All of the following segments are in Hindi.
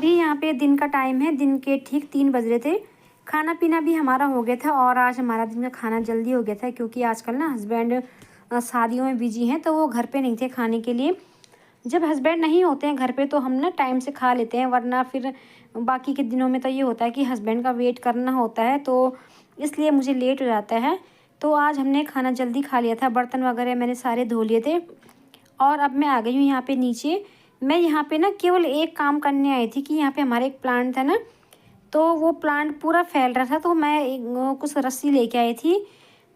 अभी यहाँ पे दिन का टाइम है, दिन के ठीक 3 बज रहे थे। खाना पीना भी हमारा हो गया था और आज हमारा दिन का खाना जल्दी हो गया था क्योंकि आजकल ना हस्बैंड शादियों में बिजी हैं, तो वो घर पे नहीं थे खाने के लिए। जब हस्बैंड नहीं होते हैं घर पे तो हम ना टाइम से खा लेते हैं, वरना फिर बाकी के दिनों में तो ये होता है कि हस्बैंड का वेट करना होता है, तो इसलिए मुझे लेट हो जाता है। तो आज हमने खाना जल्दी खा लिया था, बर्तन वगैरह मैंने सारे धो लिए थे और अब मैं आ गई हूँ यहाँ पे नीचे। मैं यहाँ पे ना केवल एक काम करने आई थी कि यहाँ पे हमारे एक प्लांट था ना, तो वो प्लांट पूरा फैल रहा था, तो मैं कुछ रस्सी लेके आई थी।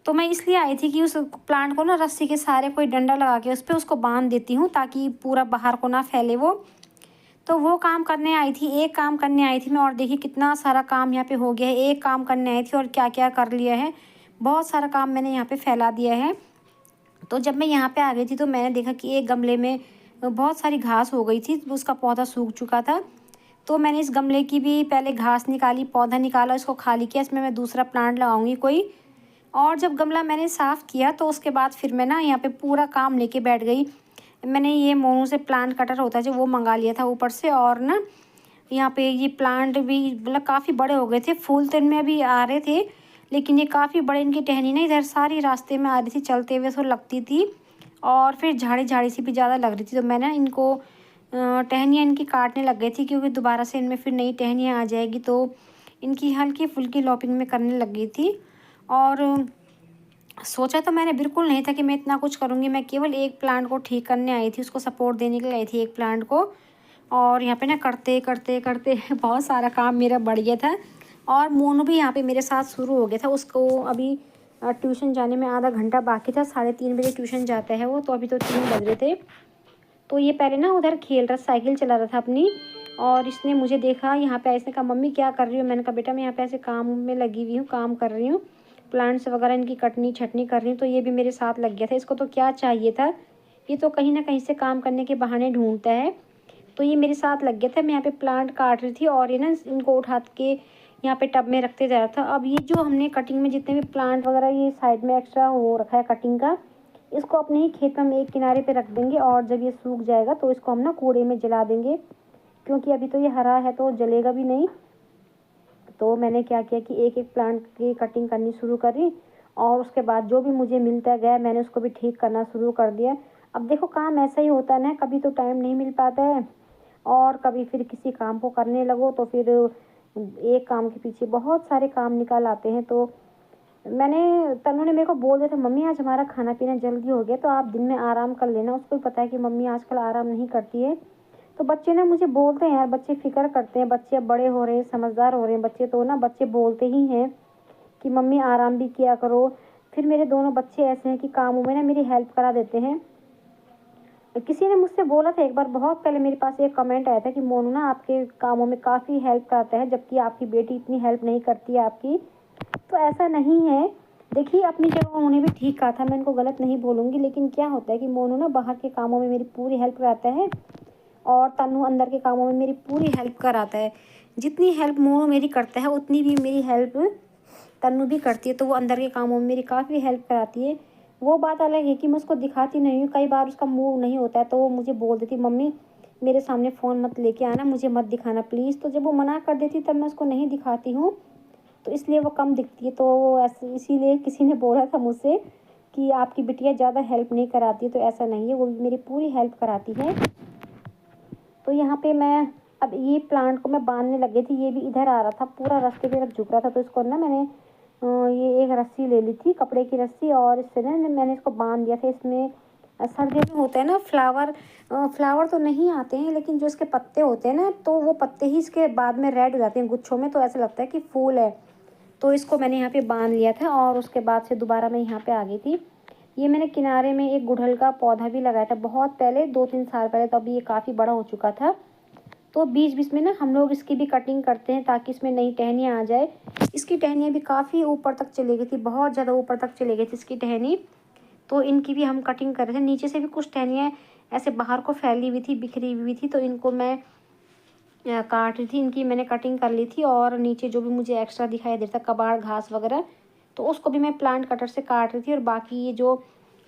तो मैं इसलिए आई थी कि उस प्लांट को ना रस्सी के सहारे कोई डंडा लगा के उस पे उसको बांध देती हूँ ताकि पूरा बाहर को ना फैले वो। तो वो काम करने आई थी, एक काम करने आई थी मैं, और देखिए कितना सारा काम यहाँ पे हो गया है। एक काम करने आई थी और क्या क्या कर लिया है, बहुत सारा काम मैंने यहाँ पे फैला दिया है। तो जब मैं यहाँ पे आ गई थी तो मैंने देखा कि एक गमले में बहुत सारी घास हो गई थी, उसका पौधा सूख चुका था। तो मैंने इस गमले की भी पहले घास निकाली, पौधा निकाला, इसको खाली किया, इसमें मैं दूसरा प्लांट लगाऊंगी कोई। और जब गमला मैंने साफ़ किया तो उसके बाद फिर मैं ना यहाँ पे पूरा काम लेके बैठ गई। मैंने ये मोनू से प्लांट कटर होता है जो, वो मंगा लिया था ऊपर से। और ना यहाँ पे ये प्लांट भी मतलब काफ़ी बड़े हो गए थे, फूल तो इनमें भी आ रहे थे, लेकिन ये काफ़ी बड़े, इनकी टहनी ना इधर सारी रास्ते में आ रही थी, चलते हुए तो लगती थी और फिर झाड़ी झाड़ी सी भी ज़्यादा लग रही थी। तो मैं ना इनको टहनियाँ इनकी काटने लग गई थी क्योंकि दोबारा से इनमें फिर नई टहनियाँ आ जाएगी, तो इनकी हल्की फुल्की लॉपिंग में करने लग गई थी। और सोचा तो मैंने बिल्कुल नहीं था कि मैं इतना कुछ करूँगी। मैं केवल एक प्लांट को ठीक करने आई थी, उसको सपोर्ट देने के लिए आई थी एक प्लांट को। और यहाँ पे ना करते करते करते बहुत सारा काम मेरा बढ़ गया था। और मोनू भी यहाँ पे मेरे साथ शुरू हो गया था, उसको अभी ट्यूशन जाने में आधा घंटा बाकी था, 3:30 बजे ट्यूशन जाता है वो, तो अभी तो 3 बज रहे थे। तो ये पहले ना उधर खेल रहा, साइकिल चला रहा था अपनी, और इसने मुझे देखा यहाँ पे, इसने कहा मम्मी क्या कर रही हो। मैंने कहा बेटा मैं यहाँ पे ऐसे काम में लगी हुई हूँ, काम कर रही हूँ, प्लांट्स वगैरह इनकी कटनी छटनी कर रही हूँ। तो ये भी मेरे साथ लग गया था, इसको तो क्या चाहिए था, ये तो कहीं ना कहीं से काम करने के बहाने ढूंढता है। तो ये मेरे साथ लग गया था, मैं यहाँ पे प्लांट काट रही थी और ये ना इनको उठा के यहाँ पे टब में रखते जा रहा था। अब ये जो हमने कटिंग में जितने भी प्लांट वगैरह ये साइड में एक्स्ट्रा हो रखा है कटिंग का, इसको अपने ही खेत में हम एक किनारे पे रख देंगे और जब ये सूख जाएगा तो इसको हम ना कूड़े में जला देंगे, क्योंकि अभी तो ये हरा है तो जलेगा भी नहीं। तो मैंने क्या किया कि एक एक प्लांट की कटिंग करनी शुरू करी और उसके बाद जो भी मुझे मिलता गया मैंने उसको भी ठीक करना शुरू कर दिया। अब देखो काम ऐसा ही होता है ना, कभी तो टाइम नहीं मिल पाता है और कभी फिर किसी काम को करने लगो तो फिर एक काम के पीछे बहुत सारे काम निकाल आते हैं। तो तनु ने मेरे को बोल दिया था मम्मी आज हमारा खाना पीना जल्दी हो गया तो आप दिन में आराम कर लेना। उसको भी पता है कि मम्मी आजकल आराम नहीं करती है। तो बच्चे ना मुझे बोलते हैं यार, बच्चे फिक्र करते हैं, बच्चे अब बड़े हो रहे हैं, समझदार हो रहे हैं बच्चे, तो ना बच्चे बोलते ही हैं कि मम्मी आराम भी किया करो। फिर मेरे दोनों बच्चे ऐसे हैं कि कामों में ना मेरी हेल्प करा देते हैं। किसी ने मुझसे बोला था एक बार, बहुत पहले मेरे पास एक कमेंट आया था कि मोनू ना आपके कामों में काफ़ी हेल्प कराता है जबकि आपकी बेटी इतनी हेल्प नहीं करती है आपकी। तो ऐसा नहीं है, देखिए अपनी जगह उन्होंने भी ठीक कहा था, मैं इनको गलत नहीं बोलूँगी, लेकिन क्या होता है कि मोनू ना बाहर के कामों में मेरी पूरी हेल्प कराता है और तनु अंदर के कामों में मेरी पूरी हेल्प कराता है। जितनी हेल्प मोनू मेरी करता है उतनी भी मेरी हेल्प तन्नू भी करती है, तो वो अंदर के कामों में मेरी काफ़ी हेल्प कराती है। वो बात अलग है कि मैं उसको दिखाती नहीं हूँ, कई बार उसका मूड नहीं होता है तो वो मुझे बोल देती मम्मी मेरे सामने फ़ोन मत लेके आना, मुझे मत दिखाना प्लीज़। तो जब वो मना कर देती तब मैं उसको नहीं दिखाती हूँ, तो इसलिए वो कम दिखती है। तो ऐसे इसीलिए किसी ने बोला था मुझसे कि आपकी बिटिया ज़्यादा हेल्प नहीं कराती है, तो ऐसा नहीं है, वो मेरी पूरी हेल्प कराती है। तो यहाँ पे मैं अब ये प्लांट को मैं बांधने लगी थी, ये भी इधर आ रहा था, पूरा रास्ते पे झुक रहा था, तो इसको ना मैंने ये एक रस्सी ले ली थी, कपड़े की रस्सी, और इससे ना मैंने इसको बांध दिया था। इसमें सर्दियों में होता है ना फ्लावर तो नहीं आते हैं, लेकिन जो इसके पत्ते होते हैं ना, तो वो पत्ते ही इसके बाद में रेड हो जाते हैं गुच्छों में, तो ऐसा लगता है कि फूल है। तो इसको मैंने यहाँ पे बांध लिया था और उसके बाद से दोबारा मैं यहाँ पे आ गई थी। ये मैंने किनारे में एक गुड़हल का पौधा भी लगाया था बहुत पहले, 2-3 साल पहले, तो अभी ये काफ़ी बड़ा हो चुका था। तो बीच बीच में ना हम लोग इसकी भी कटिंग करते हैं ताकि इसमें नई टहनियाँ आ जाए। इसकी टहनियाँ भी काफ़ी ऊपर तक चली गई थी, बहुत ज़्यादा ऊपर तक चली गई थी इसकी टहनी, तो इनकी भी हम कटिंग कर रहे थे। नीचे से भी कुछ टहनियाँ ऐसे बाहर को फैली हुई थी, बिखरी हुई थी, तो इनको मैं काट रही थी, इनकी मैंने कटिंग कर ली थी। और नीचे जो भी मुझे एक्स्ट्रा दिखाई देता कबाड़ घास वगैरह, तो उसको भी मैं प्लांट कटर से काट रही थी। और बाकी ये जो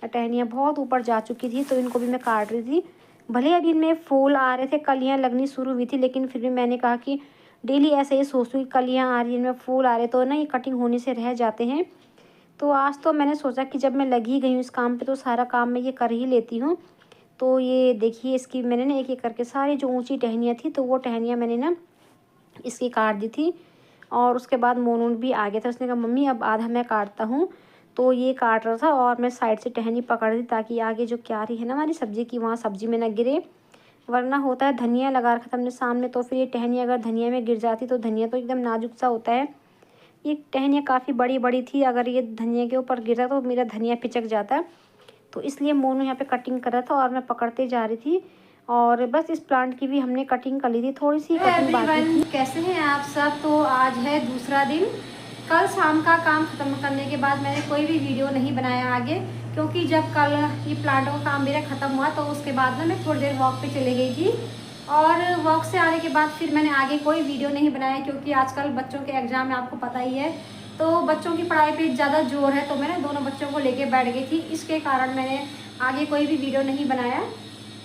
टहनियाँ बहुत ऊपर जा चुकी थी तो इनको भी मैं काट रही थी। भले अभी इनमें फूल आ रहे थे, कलियाँ लगनी शुरू हुई थी, लेकिन फिर भी मैंने कहा कि डेली ऐसे ही सोचती हूँ कि कलियाँ आ रही हैं, इनमें फूल आ रहे तो ना ये कटिंग होने से रह जाते हैं। तो आज तो मैंने सोचा कि जब मैं लगी गई हूँ इस काम पे तो सारा काम मैं ये कर ही लेती हूँ। तो ये देखिए, इसकी मैंने ना एक-एक करके सारी जो ऊँची टहनियाँ थी तो वो टहनियाँ मैंने ना इसकी काट दी थी। और उसके बाद मोनू भी आ गया था, उसने कहा मम्मी अब आधा मैं काटता हूँ। तो ये काट रहा था और मैं साइड से टहनी पकड़ दी ताकि आगे जो क्यारी है ना हमारी सब्ज़ी की, वहाँ सब्ज़ी में ना गिरे। वरना होता है धनिया लगा रखा था हमने सामने, तो फिर ये टहनी अगर धनिया में गिर जाती तो धनिया तो एकदम नाजुक सा होता है। ये टहनियाँ काफ़ी बड़ी बड़ी थी, अगर ये धनिया के ऊपर गिरा तो मेरा धनिया पिचक जाता। तो इसलिए मोनू यहाँ पे कटिंग कर रहा था और मैं पकड़ते जा रही थी। और बस इस प्लांट की भी हमने कटिंग कर ली थी, थोड़ी सी कटिंग बाकी थी। कैसे हैं आप सब? तो आज है दूसरा दिन। कल शाम का काम ख़त्म करने के बाद मैंने कोई भी वीडियो नहीं बनाया आगे, क्योंकि जब कल ये प्लांटों का काम मेरा ख़त्म हुआ तो उसके बाद ना मैं थोड़ी देर वॉक पे चली गई थी। और वॉक से आने के बाद फिर मैंने आगे कोई वीडियो नहीं बनाया, क्योंकि आजकल बच्चों के एग्ज़ाम में आपको पता ही है, तो बच्चों की पढ़ाई पे ज़्यादा जोर है। तो मैंने दोनों बच्चों को लेके बैठ गई थी, इसके कारण मैंने आगे कोई भी वीडियो नहीं बनाया।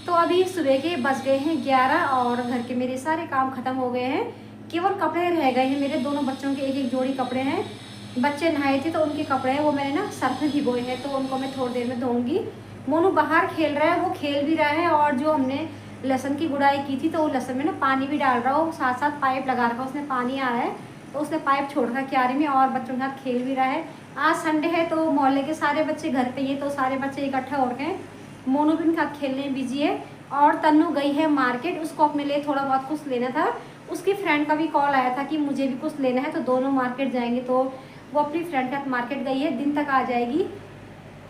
तो अभी सुबह के बज गए हैं 11 और घर के मेरे सारे काम ख़त्म हो गए हैं। केवल कपड़े रह गए हैं, मेरे दोनों बच्चों के एक एक जोड़ी कपड़े हैं। बच्चे नहाए थे तो उनके कपड़े हैं वो मैंने ना सर्फ में भिगोए हैं, तो उनको मैं थोड़ी देर में धोऊंगी। मोनू बाहर खेल रहा है, वो खेल भी रहा है, और जो हमने लहसुन की गुड़ाई की थी तो वो लहसुन में ना पानी भी डाल रहा हो, साथ साथ पाइप लगा रखा, उसमें पानी आ रहा है तो उसने पाइप छोड़ रखा क्यारी में और बच्चों के साथ खेल भी रहा है। आज संडे है तो मोहल्ले के सारे बच्चे घर पे ही हैं, तो सारे बच्चे इकट्ठा हो गए। मोनू भी उनके साथ खेलने बिजी है। और तन्नू गई है मार्केट, उसको अपने लिए थोड़ा बहुत कुछ लेना था। उसकी फ्रेंड का भी कॉल आया था कि मुझे भी कुछ लेना है, तो दोनों मार्केट जाएंगे। तो वो अपनी फ्रेंड के साथ मार्केट गई है, दिन तक आ जाएगी।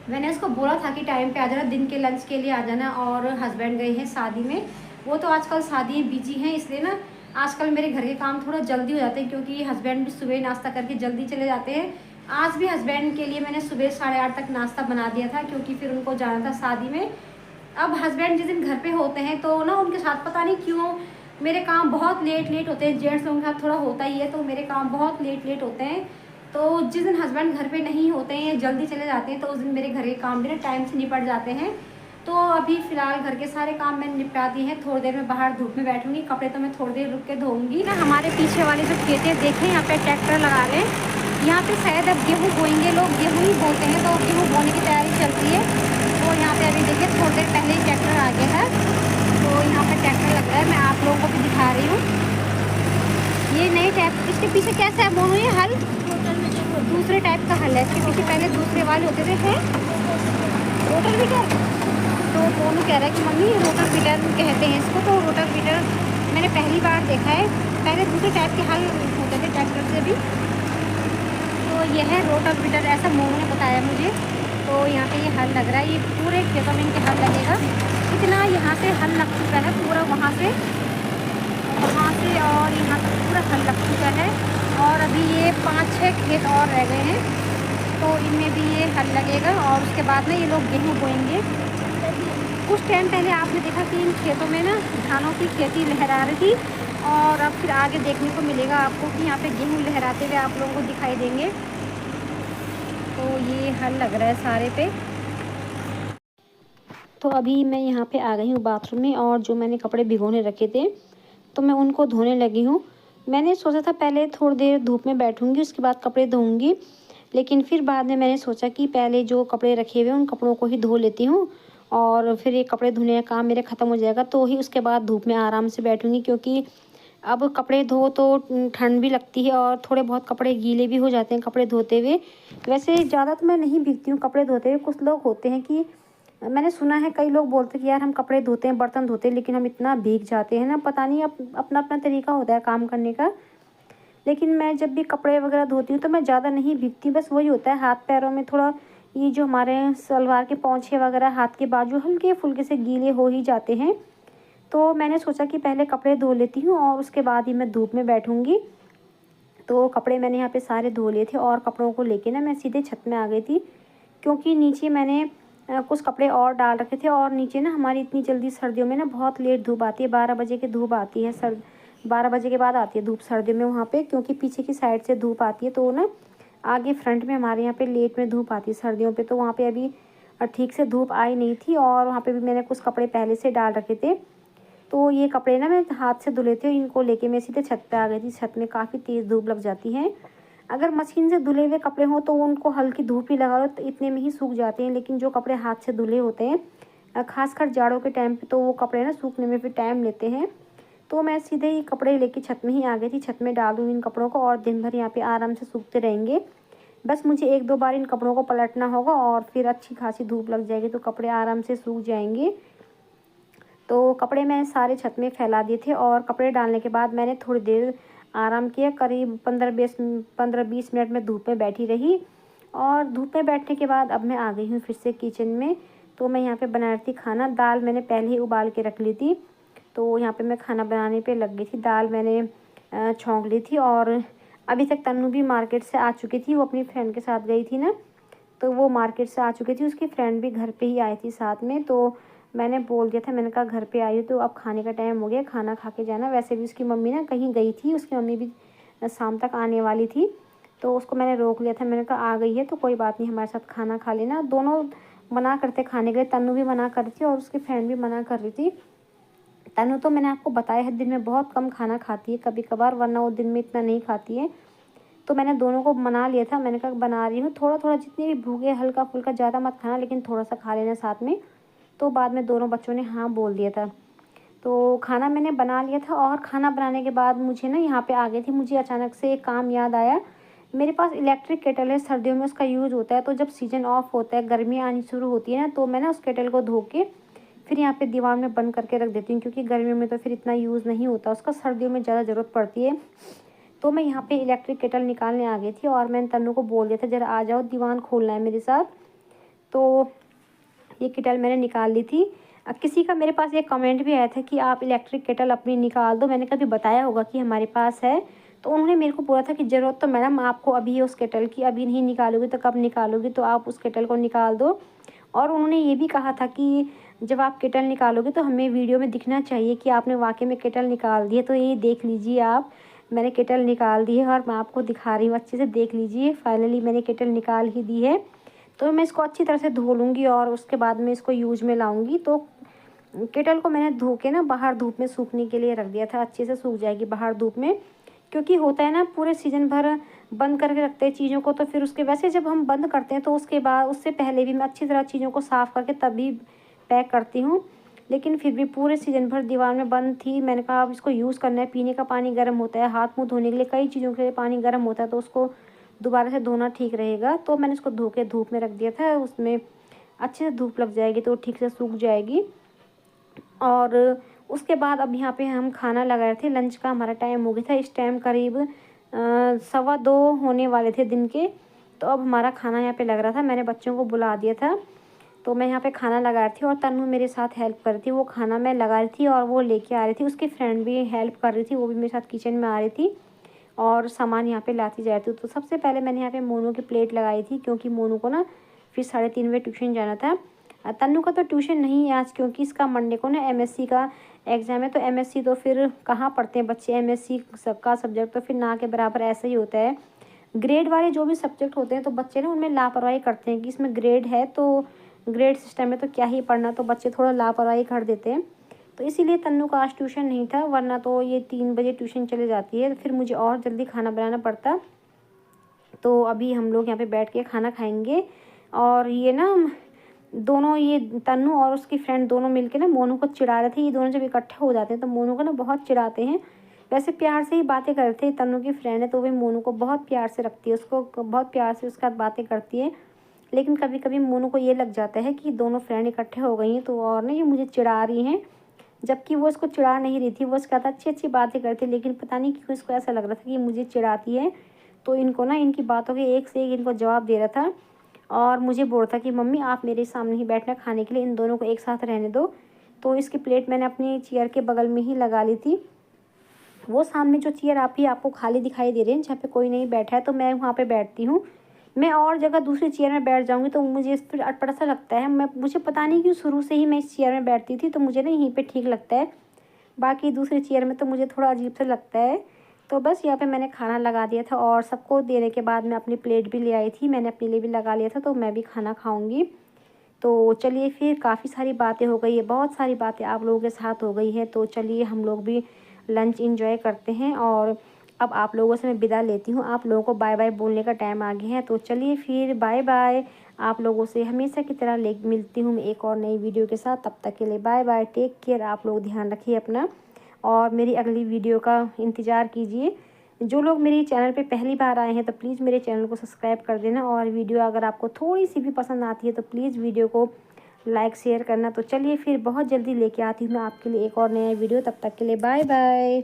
मैंने उसको बोला था कि टाइम पे आ जाना, दिन के लंच के लिए आ जाना। और हस्बैंड गए हैं शादी में, वो तो आजकल शादी बिजी हैं, इसलिए ना आजकल मेरे घर के काम थोड़ा जल्दी हो जाते हैं, क्योंकि हस्बैंड भी सुबह नाश्ता करके जल्दी चले जाते हैं। आज भी हस्बैंड के लिए मैंने सुबह 8:30 तक नाश्ता बना दिया था, क्योंकि फिर उनको जाना था शादी में। अब हस्बैंड जिस दिन घर पे होते हैं तो ना उनके साथ पता नहीं क्यों मेरे काम बहुत लेट होते हैं। जेंट्स लोगों के साथ थोड़ा होता ही है, तो मेरे काम बहुत लेट होते हैं। तो जिस दिन हस्बैंड घर पे नहीं होते हैं, जल्दी चले जाते हैं, तो उस दिन मेरे घर के काम भी ना टाइम से निपट जाते हैं। तो अभी फ़िलहाल घर के सारे काम मैंने निपटा दिए हैं। थोड़ी देर में बाहर धूप में बैठूंगी, कपड़े तो मैं थोड़ी देर रुक के धोऊंगी ना। हमारे पीछे वाले जो खेत है देखें, यहाँ पे ट्रैक्टर लगा रहे हैं। यहाँ पे शायद अब गेहूँ बोएंगे, लोग गेहूँ ही बोते हैं, तो गेहूँ बोने की तैयारी चलती है। तो यहाँ पे अभी देखिए थोड़ी देर पहले ही ट्रैक्टर आ गया है, तो यहाँ पे ट्रैक्टर लग रहा है। मैं आप लोगों को भी दिखा रही हूँ, ये नई टाइप। इसके पीछे कैसा है मोनू, ये हल दूसरे टाइप का हल है। इसके पीछे पहले दूसरे वाले होते थे, हैं रोटर बीटर। तो मोनू कह रहा है कि मम्मी रोटर बीटर कहते हैं इसको। तो रोटर बीटर मैंने पहली बार देखा है, पहले दूसरे टाइप के हल होते थे ट्रैक्टर से भी। तो यह है रोटर बीटर, ऐसा मोनू ने बताया मुझे। तो यहाँ पे ये हल लग रहा है, ये पूरे खेतों में इनके हल लगेगा। इतना यहाँ से हल लग चुका है पूरा, वहाँ से और यहाँ तक पूरा हल लग चुका है। और अभी ये 5-6 खेत और रह गए हैं, तो इनमें भी ये हल लगेगा। और उसके बाद में ये लोग गेहूँ बोएंगे। कुछ टाइम पहले आपने देखा कि इन खेतों में ना धानों की खेती लहरा रही थी, और अब फिर आगे देखने को मिलेगा आपको कि यहाँ पे गेहूँ लहराते हुए आप लोगों को दिखाई देंगे। तो ये हल लग रहा है सारे पे। तो अभी मैं यहाँ पे आ गई हूँ बाथरूम में, और जो मैंने कपड़े भिगोने रखे थे तो मैं उनको धोने लगी हूँ। मैंने सोचा था पहले थोड़ी देर धूप में बैठूंगी, उसके बाद कपड़े धोऊंगी, लेकिन फिर बाद में मैंने सोचा कि पहले जो कपड़े रखे हुए उन कपड़ों को ही धो लेती हूँ, और फिर ये कपड़े धोने का काम मेरा ख़त्म हो जाएगा तो ही उसके बाद धूप में आराम से बैठूंगी। क्योंकि अब कपड़े धो तो ठंड भी लगती है, और थोड़े बहुत कपड़े गीले भी हो जाते हैं कपड़े धोते हुए। वैसे ज़्यादा तो मैं नहीं भीगती हूँ कपड़े धोते हुए। कुछ लोग होते हैं कि मैंने सुना है, कई लोग बोलते हैं कि यार हम कपड़े धोते हैं, बर्तन धोते हैं, लेकिन हम इतना भीग जाते हैं ना, पता नहीं, अपना अपना तरीका होता है काम करने का। लेकिन मैं जब भी कपड़े वगैरह धोती हूँ तो मैं ज़्यादा नहीं भीगती, बस वही होता है हाथ पैरों में थोड़ा, ये जो हमारे सलवार के पोंछे वगैरह, हाथ के बाजू हल्के फुल्के से गीले हो ही जाते हैं। तो मैंने सोचा कि पहले कपड़े धो लेती हूँ और उसके बाद ही मैं धूप में बैठूँगी। तो कपड़े मैंने यहाँ पे सारे धो लिए थे, और कपड़ों को लेके ना मैं सीधे छत में आ गई थी, क्योंकि नीचे मैंने कुछ कपड़े और डाल रखे थे। और नीचे ना हमारी इतनी जल्दी सर्दियों में ना बहुत लेट धूप आती है, 12 बजे की धूप आती है, 12 बजे के बाद आती है धूप सर्दियों में वहाँ पे, क्योंकि पीछे की साइड से धूप आती है। तो ना आगे फ्रंट में हमारे यहाँ पे लेट में धूप आती है सर्दियों पे। तो वहाँ पे अभी ठीक से धूप आई नहीं थी और वहाँ पे भी मैंने कुछ कपड़े पहले से डाल रखे थे। तो ये कपड़े ना मैं हाथ से धुले थे, इनको लेके मैं सीधे छत पे आ गई थी। छत में काफ़ी तेज़ धूप लग जाती है। अगर मशीन से धुले हुए कपड़े हों तो उनको हल्की धूप ही लगा लो तो इतने में ही सूख जाते हैं, लेकिन जो कपड़े हाथ से धुले होते हैं खासकर जाड़ों के टाइम पे, तो वो कपड़े ना सूखने में फिर टाइम लेते हैं। तो मैं सीधे ही कपड़े लेके छत में ही आ गई थी। छत में डाल दूँ इन कपड़ों को और दिन भर यहाँ पे आराम से सूखते रहेंगे। बस मुझे 1-2 बार इन कपड़ों को पलटना होगा और फिर अच्छी खासी धूप लग जाएगी तो कपड़े आराम से सूख जाएंगे। तो कपड़े मैंने सारे छत में फैला दिए थे और कपड़े डालने के बाद मैंने थोड़ी देर आराम किया। करीब 15-20 मिनट में धूप में बैठी रही और धूप में बैठने के बाद अब मैं आ गई हूँ फिर से किचन में। तो मैं यहाँ पे बना रही थी खाना। दाल मैंने पहले ही उबाल के रख ली थी, तो यहाँ पे मैं खाना बनाने पे लग गई थी। दाल मैंने छौंक ली थी और अभी तक तन्नू भी मार्केट से आ चुकी थी। वो अपनी फ्रेंड के साथ गई थी ना, तो वो मार्केट से आ चुकी थी। उसकी फ्रेंड भी घर पे ही आई थी साथ में। तो मैंने बोल दिया था, मैंने कहा घर पे आई हो तो अब खाने का टाइम हो गया, खाना खा के जाना। वैसे भी उसकी मम्मी ना कहीं गई थी, उसकी मम्मी भी शाम तक आने वाली थी। तो उसको मैंने रोक लिया था, मैंने कहा आ गई है तो कोई बात नहीं, हमारे साथ खाना खा लेना। दोनों मना करते खाने के लिए, तन्नू भी मना कर रही थी और उसकी फ्रेंड भी मना कर रही थी। तन्नू तो मैंने आपको बताया है दिन में बहुत कम खाना खाती है कभी कभार, वरना वो दिन में इतना नहीं खाती है। तो मैंने दोनों को मना लिया था, मैंने कहा बना रही हूँ थोड़ा थोड़ा, जितनी भी भूखे हल्का फुल्का, ज़्यादा मत खाना लेकिन थोड़ा सा खा लेना साथ में। तो बाद में दोनों बच्चों ने हाँ बोल दिया था। तो खाना मैंने बना लिया था और खाना बनाने के बाद मुझे ना यहाँ पे आ गई थी, मुझे अचानक से एक काम याद आया। मेरे पास इलेक्ट्रिक केटल है, सर्दियों में उसका यूज़ होता है। तो जब सीजन ऑफ होता है, गर्मी आनी शुरू होती है ना, तो मैं ना उस केटल को धो के फिर यहाँ पे दीवार में बंद करके रख देती हूँ, क्योंकि गर्मियों में तो फिर इतना यूज़ नहीं होता उसका, सर्दियों में ज़्यादा ज़रूरत पड़ती है। तो मैं यहाँ पे इलेक्ट्रिक केटल निकालने आ गई थी और मैंने तन्नू को बोल दिया था ज़रा आ जाओ, दीवान खोलना है मेरे साथ। तो ये केटल मैंने निकाल ली थी। किसी का मेरे पास एक कमेंट भी आया था कि आप इलेक्ट्रिक केटल अपनी निकाल दो। मैंने कभी बताया होगा कि हमारे पास है, तो उन्होंने मेरे को बोला था कि ज़रूरत तो मैडम आपको अभी है उस केटल की, अभी नहीं निकालोगी तो कब निकालोगी, तो आप उस केटल को निकाल दो। और उन्होंने ये भी कहा था कि जब आप केटल निकालोगे तो हमें वीडियो में दिखना चाहिए कि आपने वाकई में केटल निकाल दी है। तो ये देख लीजिए आप, मैंने केटल निकाल दी है और मैं आपको दिखा रही हूँ, अच्छे से देख लीजिए। फाइनली मैंने केटल निकाल ही दी है। तो मैं इसको अच्छी तरह से धो लूँगी और उसके बाद में इसको यूज में लाऊँगी। तो केटल को मैंने धो के ना बाहर धूप में सूखने के लिए रख दिया था, अच्छे से सूख जाएगी बाहर धूप में। क्योंकि होता है ना, पूरे सीज़न भर बंद करके रखते हैं चीज़ों को, तो फिर उसके वैसे जब हम बंद करते हैं तो उसके बाद उससे पहले भी मैं अच्छी तरह चीज़ों को साफ़ करके तभी पैक करती हूँ। लेकिन फिर भी पूरे सीज़न भर दीवार में बंद थी। मैंने कहा अब इसको यूज़ करना है। पीने का पानी गर्म होता है, हाथ मुँह धोने के लिए, कई चीज़ों के लिए पानी गर्म होता है, तो उसको दोबारा से धोना ठीक रहेगा। तो मैंने इसको धो के धूप में रख दिया था, उसमें अच्छे से धूप लग जाएगी तो ठीक से सूख जाएगी। और उसके बाद अब यहाँ पे हम खाना लगा रहे थे, लंच का हमारा टाइम हो गया था। इस टाइम करीब 2:15 होने वाले थे दिन के। तो अब हमारा खाना यहाँ पे लग रहा था, मैंने बच्चों को बुला दिया था। तो मैं यहाँ पे खाना लगा रही थी और तन्नू मेरे साथ हेल्प कर रही थी। वो खाना मैं लगा रही थी और वो लेके आ रही थी, उसकी फ्रेंड भी हेल्प कर रही थी, वो भी मेरे साथ किचन में आ रही थी और सामान यहाँ पे लाती जा रही थी। तो सबसे पहले मैंने यहाँ पे मोनू की प्लेट लगाई थी, क्योंकि मोनू को ना फिर 3:30 बजे ट्यूशन जाना था। तन्नू का तो ट्यूशन नहीं है आज, क्योंकि इसका मंडे को ना एमएससी का एग्ज़ाम है। तो एमएससी तो फिर कहाँ पढ़ते हैं बच्चे, एमएससी सबका सब्जेक्ट तो फिर ना के बराबर ऐसा ही होता है। ग्रेड वाले जो भी सब्जेक्ट होते हैं तो बच्चे ना उनमें लापरवाही करते हैं कि इसमें ग्रेड है तो ग्रेड सिस्टम में तो क्या ही पढ़ना, तो बच्चे थोड़ा लापरवाही कर देते हैं। तो इसीलिए तन्नू का आज ट्यूशन नहीं था, वरना तो ये 3 बजे ट्यूशन चले जाती है, फिर मुझे और जल्दी खाना बनाना पड़ता। तो अभी हम लोग यहाँ पे बैठ के खाना खाएंगे। और ये ना दोनों, ये तन्नू और उसकी फ्रेंड दोनों मिलके ना मोनू को चिढ़ा रहे थे। ये दोनों जब इकट्ठे हो जाते हैं तो मोनू को ना बहुत चिढ़ाते हैं। वैसे प्यार से ही बातें कर रहे थे, तन्नू की फ्रेंड है तो वो मोनू को बहुत प्यार से रखती है, उसको बहुत प्यार से उसके साथ बातें करती है। लेकिन कभी कभी मोनू को ये लग जाता है कि दोनों फ्रेंड इकट्ठे हो गई हैं तो और ना ये मुझे चिढ़ा रही हैं, जबकि वो इसको चिढ़ा नहीं रही थी। वो उसके साथ अच्छी अच्छी बातें करती, लेकिन पता नहीं क्यों इसको ऐसा लग रहा था कि मुझे चिढ़ाती है। तो इनको ना इनकी बातों के एक से एक इनको जवाब दे रहा था और मुझे बोल रहा था कि मम्मी आप मेरे सामने ही बैठना खाने के लिए, इन दोनों को एक साथ रहने दो। तो इसकी प्लेट मैंने अपनी चेयर के बगल में ही लगा ली थी। वो सामने जो चेयर आपको खाली दिखाई दे रही है, जहाँ पे कोई नहीं बैठा है, तो मैं वहाँ पे बैठती हूँ। मैं और जगह दूसरी चेयर में बैठ जाऊँगी तो मुझे इस पर अटपटा सा लगता है। मुझे पता नहीं क्यों शुरू से ही मैं इस चेयर में बैठती थी, तो मुझे ना यहीं पे ठीक लगता है। बाकी दूसरी चेयर में तो मुझे थोड़ा अजीब सा लगता है। तो बस यहाँ पे मैंने खाना लगा दिया था और सबको देने के बाद मैं अपनी प्लेट भी ले आई थी, मैंने अपने लिए भी लगा लिया था, तो मैं भी खाना खाऊँगी। तो चलिए फिर काफ़ी सारी बातें हो गई है, बहुत सारी बातें आप लोगों के साथ हो गई है। तो चलिए हम लोग भी लंच एंजॉय करते हैं और अब आप लोगों से मैं विदा लेती हूँ। आप लोगों को बाय बाय बोलने का टाइम आ गया है। तो चलिए फिर बाय बाय। आप लोगों से हमेशा की तरह ले मिलती हूँ मैं एक और नई वीडियो के साथ। तब तक के लिए बाय बाय, टेक केयर। आप लोग ध्यान रखिए अपना और मेरी अगली वीडियो का इंतज़ार कीजिए। जो लोग मेरे चैनल पे पहली बार आए हैं तो प्लीज़ मेरे चैनल को सब्सक्राइब कर देना और वीडियो अगर आपको थोड़ी सी भी पसंद आती है तो प्लीज़ वीडियो को लाइक शेयर करना। तो चलिए फिर बहुत जल्दी लेके आती हूँ मैं आपके लिए एक और नया वीडियो। तब तक के लिए बाय बाय।